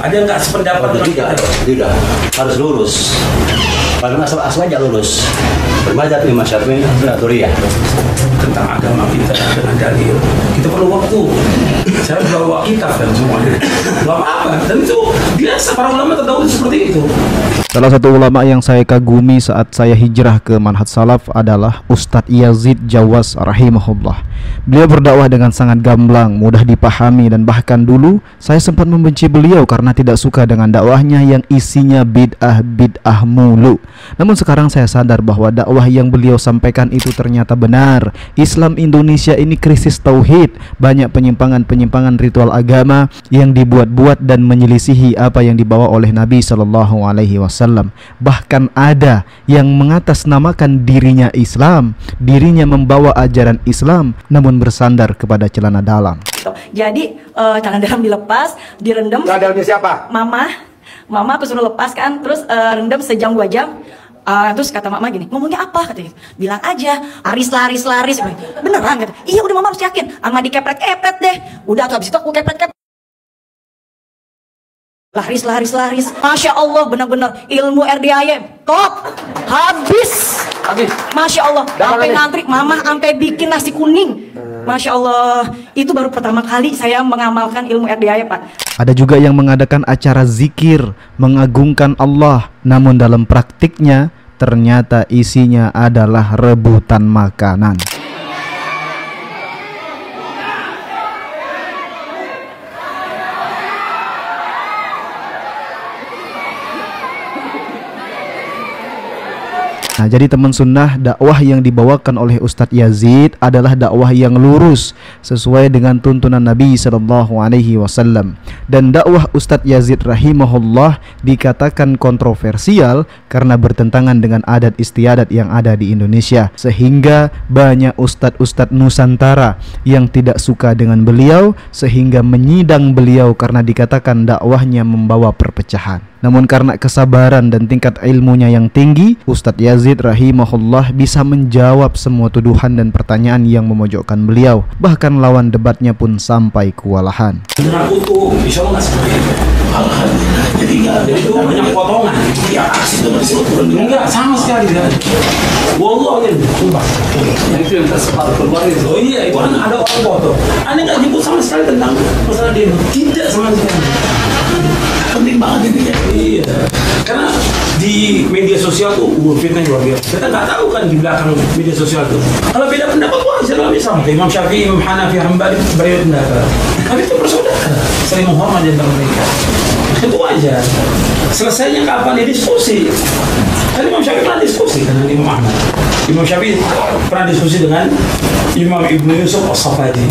Ada nggak sependapat dengan kita? Tidak, harus lurus. Karena asal-asalnya lurus. Bermadzhab Imam Syafi'i Dzuriyah. Tentang agama kita dengan dalil. Kita perlu waktu. Saya bawa kitab dan semuanya. Ulama apa? Dan itu biasa para ulama terdahulu seperti itu. Salah satu ulama yang saya kagumi saat saya hijrah ke manhaj salaf adalah Ustadz Yazid Jawas rahimahullah. Beliau berdakwah dengan sangat gamblang, mudah dipahami, dan bahkan dulu saya sempat membenci beliau karena tidak suka dengan dakwahnya yang isinya bid'ah mulu. Namun sekarang saya sadar bahwa dakwah yang beliau sampaikan itu ternyata benar. Islam Indonesia ini krisis tauhid, banyak penyimpangan-penyimpangan ritual agama yang dibuat-buat dan menyelisihi apa yang dibawa oleh Nabi SAW. Bahkan ada yang mengatasnamakan dirinya Islam, dirinya membawa ajaran Islam, namun bersandar kepada celana dalam. Jadi celana dalam dilepas, direndam. Celana dalamnya siapa? Mama aku suruh lepas kan, terus rendam sejam 2 jam. Terus kata mama gini, ngomongnya apa katanya? Bilang aja, laris. Beneran kata. Iya udah mama harus yakin, sama dikepret-kepret deh. Udah tuh habis itu aku kepret-kepret. Laris. Masya Allah, benar-benar ilmu RDIY top. Habis. Masya Allah, sampai ngantri, mama sampai bikin nasi kuning. Masya Allah, itu baru pertama kali saya mengamalkan ilmu RDIY, Pak. Ada juga yang mengadakan acara zikir, mengagungkan Allah, namun dalam praktiknya ternyata isinya adalah rebutan makanan. Nah, jadi teman sunnah, dakwah yang dibawakan oleh Ustadz Yazid adalah dakwah yang lurus sesuai dengan tuntunan Nabi SAW. Dan dakwah Ustadz Yazid rahimahullah dikatakan kontroversial karena bertentangan dengan adat istiadat yang ada di Indonesia, sehingga banyak ustadz-ustadz Nusantara yang tidak suka dengan beliau sehingga menyidang beliau karena dikatakan dakwahnya membawa perpecahan. Namun karena kesabaran dan tingkat ilmunya yang tinggi, Ustadz Yazid rahimahullah bisa menjawab semua tuduhan dan pertanyaan yang memojokkan beliau. Bahkan lawan debatnya pun sampai kewalahan. Dengan utuh, insya Allah nggak seperti itu. Jadi itu banyak potongan. Ya aksi itu enggak sama sekali kan. Wallah ini, sumpah. Itu yang tersebar keluar itu. Oh iya, itu kan ada orang foto. Anda nggak nyebut sama sekali tentang masalah demo. Tidak sama sekali. Penting banget ini ya. Iya. Karena di media sosial tuh fitnah luar biasa. Kita nggak tahu kan di belakang media sosial tuh. Kalau beda pendapat wajar lah, misalnya Imam Syafi'i, Imam Hanafi, Hambali berbeda pendapat. Tapi itu bersaudara, saling menghormat di antara mereka. Itu wajar. Selesainya kapan ya diskusi. Kan Imam Syafi'i pernah diskusi dengan Imam Ahmad. Imam Syafi'i pernah diskusi dengan Imam Ibnu Yusuf As-Safadi.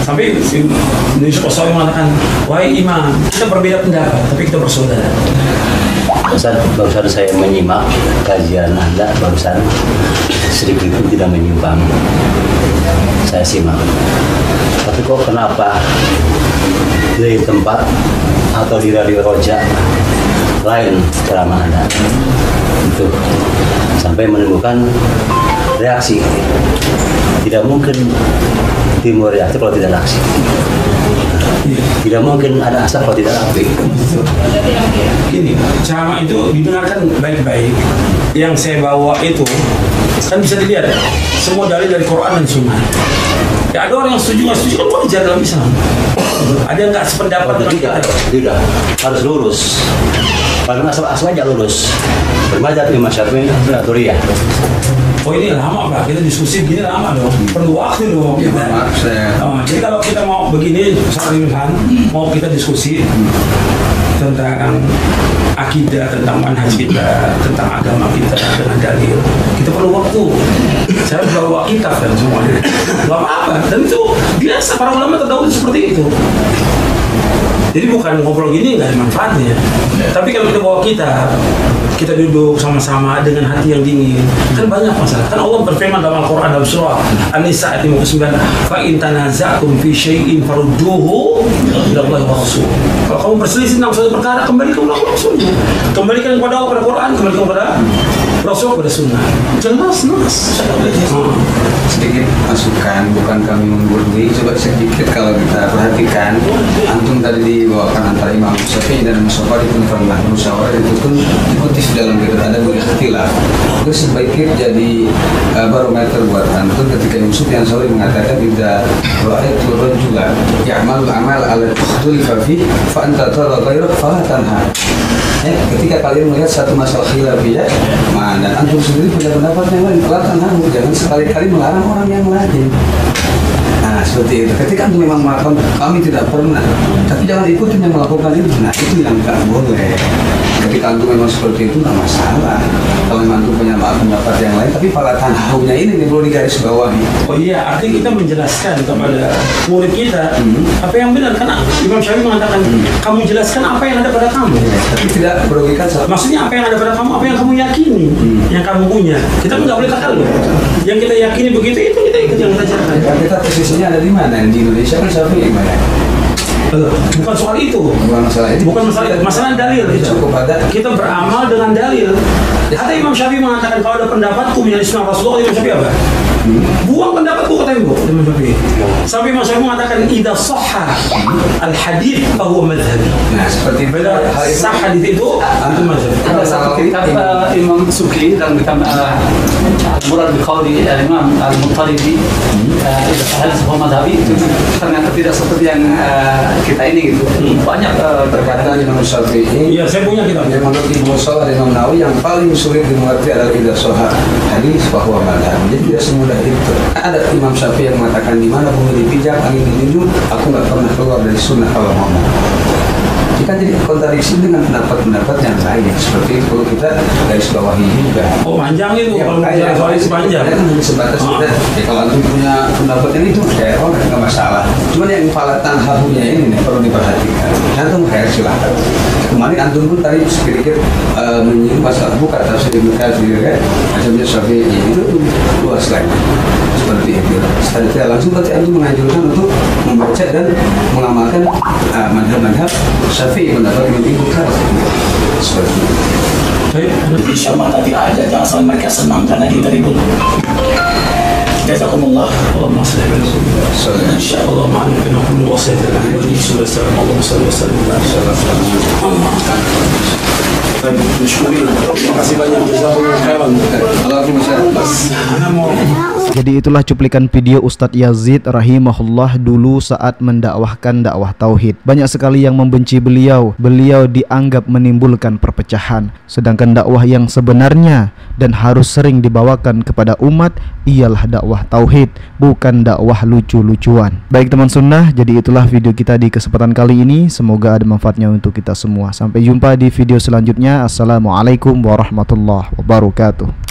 Sampai Ibnu Yusuf As-Safadi mengatakan, wahai Imam, kita berbeda pendapat, tapi kita bersaudara. Barusan saya menyimak kajian Anda, barusan sedikit pun tidak menyimpang. Saya simak. Tapi kok kenapa di tempat atau di radio Roja lain ceramah Anda? Itu sampai menimbulkan reaksi. Tidak mungkin timur reaksi kalau tidak reaksi. Tidak mungkin ada asap kalau tidak api. Gini, ceramah itu didengarkan baik-baik. Yang saya bawa itu kan bisa dilihat semua dalil dari Quran dan Sunnah. Ya ada orang yang setuju nggak setuju kan wajar dalam Islam. Ada nggak sependapat dengan kita? Tidak, harus lurus. Karena asal-asalnya lurus. Bermadzhab Imam Syafi'i Dzuriyah. Oh ini lama Pak, kita diskusi begini lama dong, perlu waktu dong. Ya, jadi kalau kita mau begini, misalkan mau kita diskusi tentang akidah, tentang manhaj kita, tentang agama kita dengan dalil, kita perlu waktu. Saya bawa kitab dan semuanya. Ulama apa? Dan itu biasa para ulama terdahulu seperti itu. Jadi bukan ngobrol gini nggak ada manfaatnya. Tapi kalau kita bawa kita duduk sama-sama dengan hati yang dingin, kan banyak masalah. Kan Allah berfirman dalam Al-Quran dalam surah An-Nisa ayat 59, fa in tanaza'tum fi syai'in farudduhu ila Allah wa Rasul. Kalau kamu berselisih tentang suatu perkara, kembalikan kepada Rasul. Kembalikan kepada Allah, kepada Quran, kembalikan kepada Rasul, kepada Sunnah. Jelas. Sedikit masukan, bukan kami menggurui. Coba sedikit kalau kita perhatikan, antum yang tadi dibawakan antara Imam Syafi'i dan Imam Syafi'i pun pernah musyawarah, itu pun dikutip dalam kitab ada ikhtilaf. Itu sebaiknya jadi barometer buat antum ketika Imam Sufyan Tsauri mengatakan idza ra'aitu rajulan ya'malu amal ala ikhtilaf fi fa anta tara ghairak fala tanha. Ketika kalian melihat satu masalah khilafiyah, dan antum sendiri punya pendapat yang lain, fala tanha, jangan sekali-kali melarang orang yang lain. Nah, seperti itu. Ketika antum memang melakukan, kami tidak pernah, tapi jangan ikutin yang melakukan itu. Nah, itu yang nggak boleh. Ketika antum memang seperti itu, nggak masalah. Kalau memang antum punya pendapat yang lain, tapi fala tanhaunya ini perlu digaris bawahi. Oh iya, artinya kita menjelaskan kepada murid kita apa yang benar. Karena Imam Syafi'i mengatakan, kamu jelaskan apa yang ada pada kamu. Tapi tidak merugikan. Maksudnya apa yang ada pada kamu, apa yang kamu yakini, yang kamu punya. Kita nggak boleh takaluf. Yang kita yakini begitu, itu kita ikut yang kita cakap. Kita posisinya ada di mana? Di Indonesia kan Syafi'i banyak. Bukan soal itu. Bukan masalah itu. Bukan masalah itu. Masalah dalil. Kita beramal dengan dalil. Kata Imam Syafi'i mengatakan kalau ada pendapatku menjadi sunnah Rasulullah, Imam Syafi'i apa? Buang pendapatku, kata Imam Syafi'i. Sampai Imam Syafi'i mengatakan idza shahha al hadits fa huwa madhhab. Nah, seperti beda sah hadits itu antum mazhab. Ada satu kitab Imam Subki dalam kitab Murad biqauli Imam Al-Muttalibi hadits wa madhabi, ternyata tidak seperti yang kita ini gitu. Banyak berkata Imam Syafi'i. Iya, saya punya kitab. Yang menurut Ibnu Salah dan Imam Nawawi yang paling sulit dimengerti adalah idza shahha hadits fa huwa madhhab. Jadi tidak semudah itu. Ada Imam Syafi'i yang mengatakan di mana bumi dipijak, angin menjunjung, aku nggak pernah keluar dari sunnah kalau ngomong. Jika jadi kontradiksi dengan pendapat-pendapat yang lain, seperti itu perlu kita garis bawahi juga. Oh, panjang itu. Kalau soal itu panjang. Kan hanya sebatas kita. Ya, kalau antum punya pendapat yang itu, ya nggak masalah. Cuman yang fala tanhahunya ini nih, perlu diperhatikan. Antum silahkan. Kemarin antum pun tadi sedikit menyinggung masalah buka tafsir Ibnu Katsir kan, macamnya Syafi'i itu luas lagi. Seperti itu. Setelah langsung berarti antum menganjurkan untuk membaca dan mengamalkan madhab-madhab Syafi'i, pendapat Imam Ibnu Katsir. Seperti itu. Insya Allah tadi aja, jangan sampai mereka senang karena kita ribut. Jazakumullah. Allahumma salli ala Rasulillah. Insya Allah ma'alaikum wa sallallahu alaihi wasallam. Allahumma salli wa sallim ala Rasulillah. Terima kasih banyak. Jazakumullah khairan. Jadi itulah cuplikan video Ustadz Yazid rahimahullah dulu saat mendakwahkan dakwah tauhid. Banyak sekali yang membenci beliau. Beliau dianggap menimbulkan perpecahan. Sedangkan dakwah yang sebenarnya dan harus sering dibawakan kepada umat ialah dakwah tauhid, bukan dakwah lucu-lucuan. Baik teman sunnah, jadi itulah video kita di kesempatan kali ini. Semoga ada manfaatnya untuk kita semua. Sampai jumpa di video selanjutnya. Assalamualaikum warahmatullahi wabarakatuh.